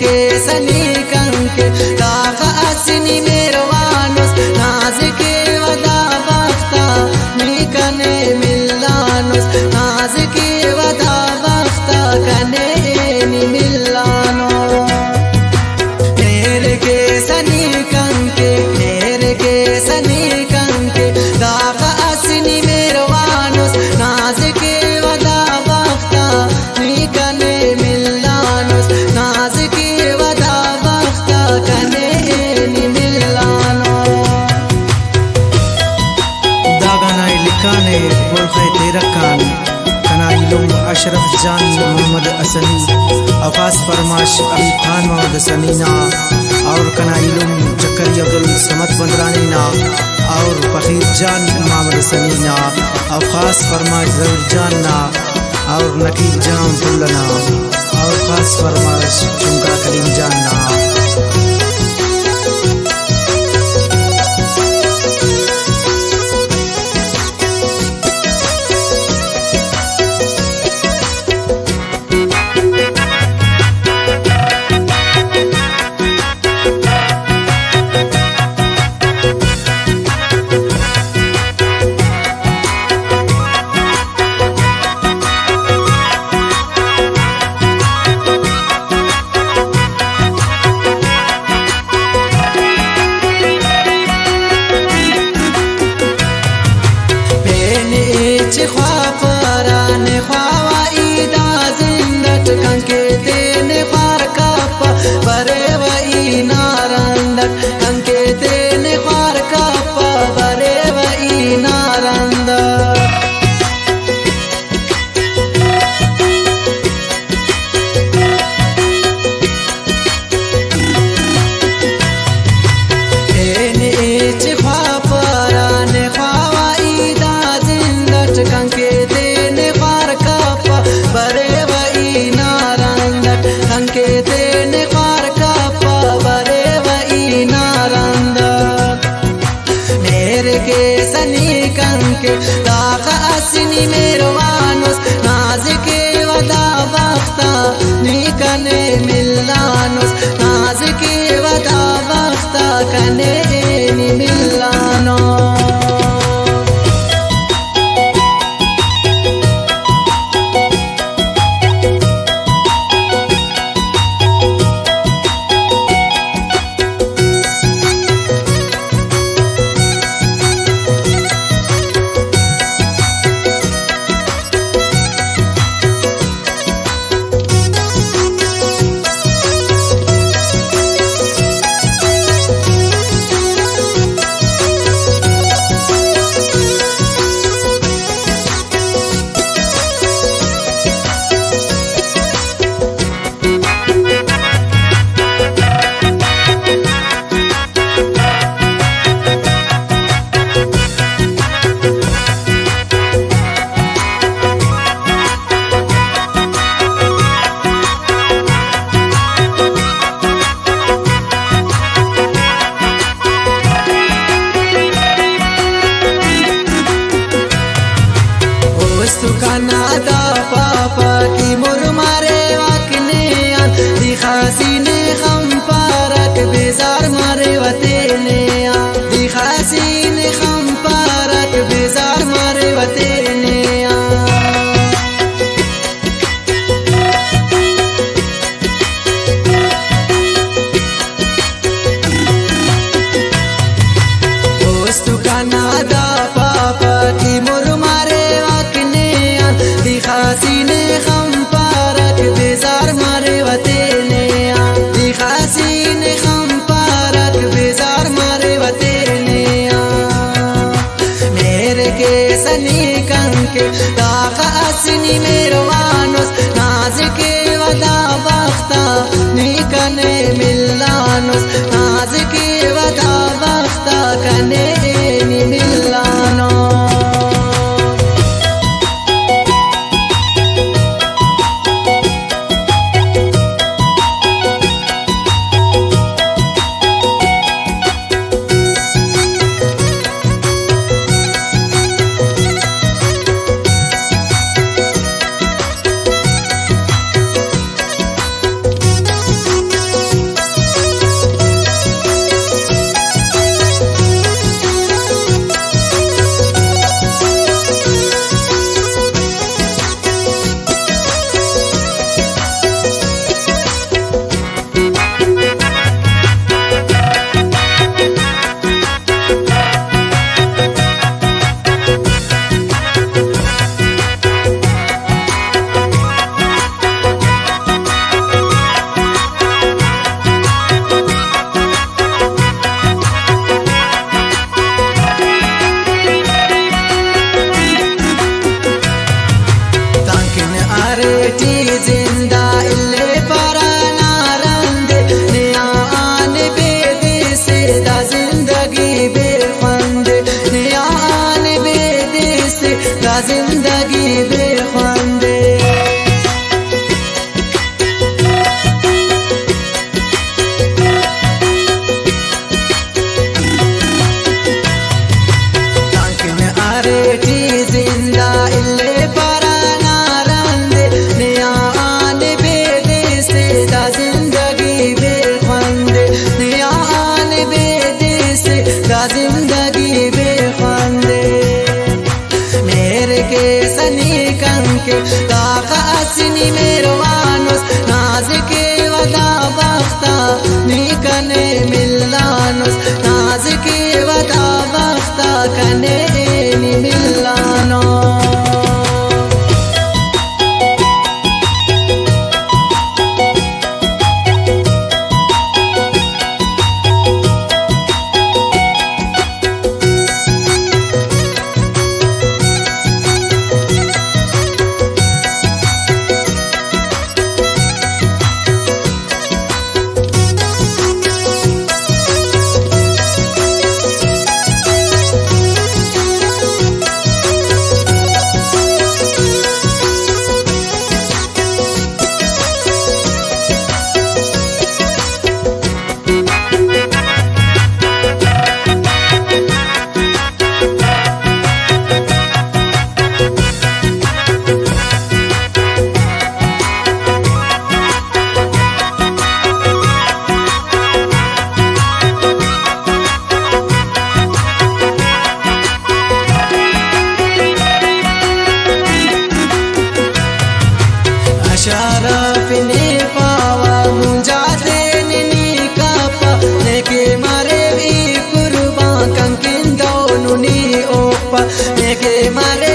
के सनी कंके दागा असनी मेरवानुस नाज के वदा बख्ता निकने मिलानुस नाज के वदा बख्ता कने नि मिलानो मेरे के सनी कंके दागा असनी मेरवानुस नाज के वदा बख्ता निकने मिलानुस नाज के वदा बख्ता कने नि मिलानो दागाना लिखाने बोलखे तेरकान कना इलम अशरफ जान मोहम्मद असनी अफास फरमाश अली खान मोहम्मद सनीना और कना इलम चक्करी अब्दुल समद बंदरानी ना और फकीर जान मोहम्मद सनीना और खास फरमाश जरूर जान ना और नकीब जान फुल्लना और खास फरमाश चुमका करीम जान ना दागा असनी मेरवानुस नाज के वदा बख्ता निकने मिलानुस नाज के वदा बख्ता कने नि मिलानो नादा पापा की मुरमारे वाकने दिखासीने हम पारक बेजार मारे वतेने दिखासीने हम पारक बेजार मारे वतेने दोस्तों का नादा पापा की मुरमारे दिखासीने हम पारक बेजार मारे वतेने दिखासीने हम पारक बेजार मारे वतेने मेरे के सनी कंके दागा असनी मेरवानुस नाज के वदा बख्ता निकने मिलानुस नाज के वदा बख्ता कने नि मिलानो निकने मिलानुस नाज के वदा बख्ता कने नि मिलानो शरफ ने पावा मुंजा देने कापा लेके मारे भी कुर्बान कंकिन दोनों नी ओपा लेके मारे